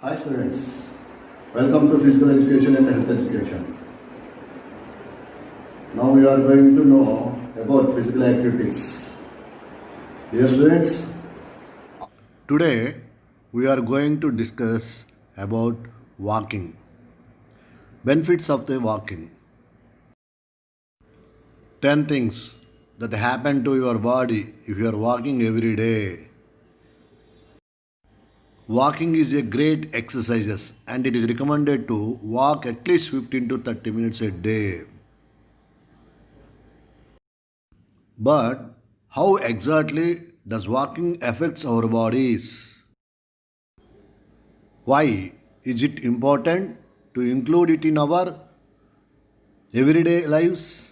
Hi students, welcome to Physical Education and Health Education. Now we are going to know about physical activities. Dear students, today we are going to discuss about walking. Benefits of the walking. 10 things that happen to your body if you are walking every day. Walking is a great exercise and it is recommended to walk at least 15 to 30 minutes a day. But how exactly does walking affects our bodies? Why is it important to include it in our everyday lives?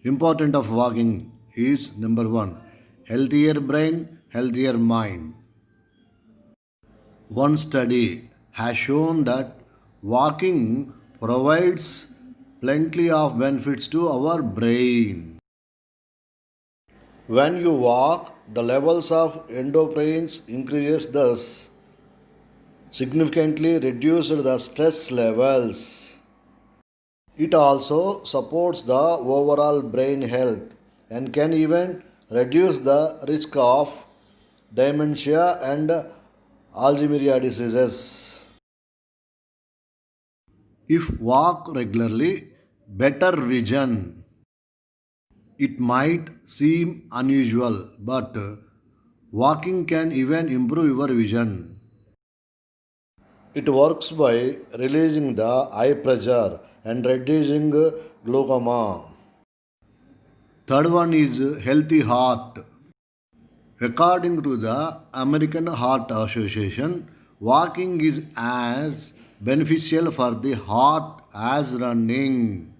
Important of walking is number 1, healthier brain, healthier mind. One study has shown that walking provides plenty of benefits to our brain. When you walk, the levels of endorphins increases, thus significantly reduce the stress levels. It also supports the overall brain health and can even reduce the risk of dementia and Alzheimer's diseases. If walk regularly, better vision. It might seem unusual, but walking can even improve your vision. It works by releasing the eye pressure and reducing glaucoma. Third one is healthy heart. According to the American Heart Association, walking is as beneficial for the heart as running.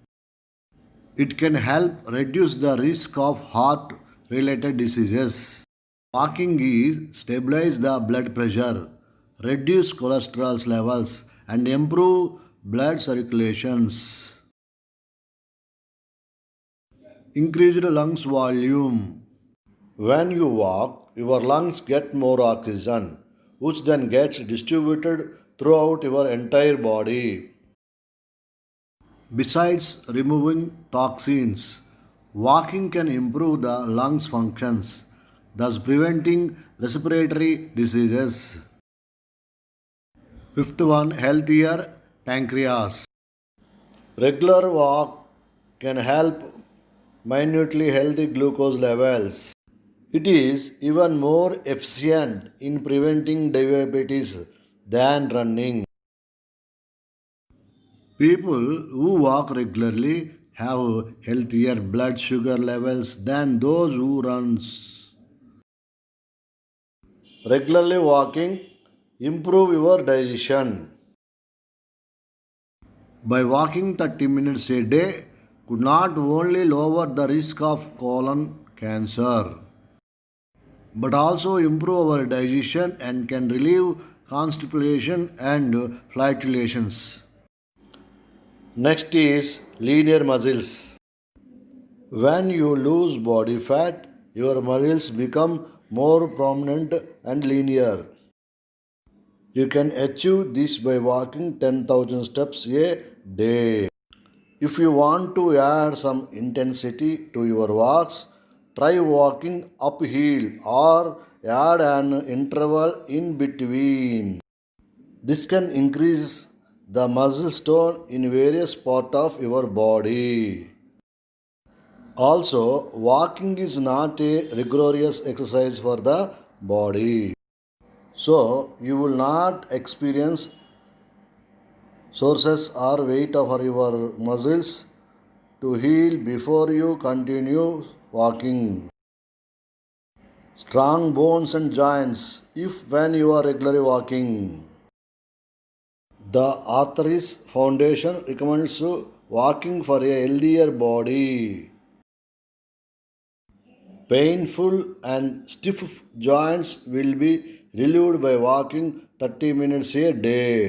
It can help reduce the risk of heart related diseases. Walking is stabilize the blood pressure, reduce cholesterol levels and improve blood circulations. Increased lungs volume. When you walk, your lungs get more oxygen, which then gets distributed throughout your entire body. Besides removing toxins, walking can improve the lungs functions, thus preventing respiratory diseases. Fifth one, healthier pancreas. Regular walk can help minutely healthy glucose levels. It is even more efficient in preventing diabetes than running. People who walk regularly have healthier blood sugar levels than those who runs. Regularly walking improve your digestion. By walking 30 minutes a day could not only lower the risk of colon cancer but also improve our digestion and can relieve constipation and flatulations. Next is linear muscles. When you lose body fat, your muscles become more prominent and linear. You can achieve this by walking 10,000 steps a day. If you want to add some intensity to your walks, try walking uphill or add an interval in between. This can increase the muscle tone in various parts of your body. Also, walking is not a rigorous exercise for the body. So, you will not experience soreness or weight over your muscles to heal before you continue walking. Strong bones and joints if when you are regularly walking. The Arthritis Foundation recommends walking for a healthier body. Painful and stiff joints will be relieved by walking 30 minutes a day.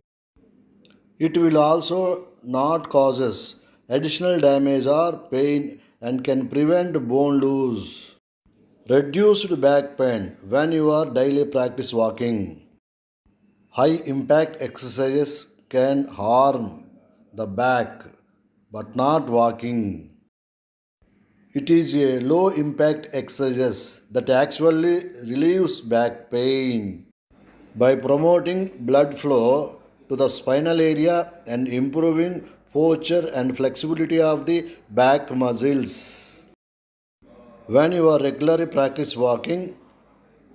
It will also not causes additional damage or pain and can prevent bone loss. Reduced back pain when you are daily practice walking. High impact exercises can harm the back, but not walking. It is a low impact exercise that actually relieves back pain by promoting blood flow to the spinal area and improving posture and flexibility of the back muscles. When you are regularly practice walking,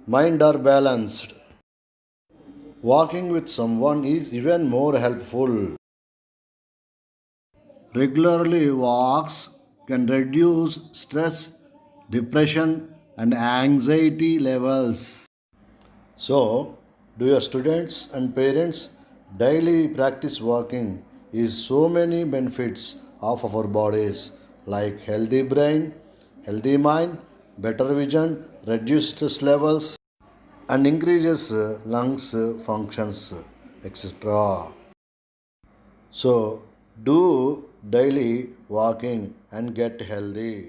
mind are balanced. Walking with someone is even more helpful. Regularly walks can reduce stress, depression, and anxiety levels. So, do your students and parents daily practice walking is so many benefits of our bodies like healthy brain, healthy mind, better vision, reduced stress levels and increases lungs functions etc. So, do daily walking and get healthy.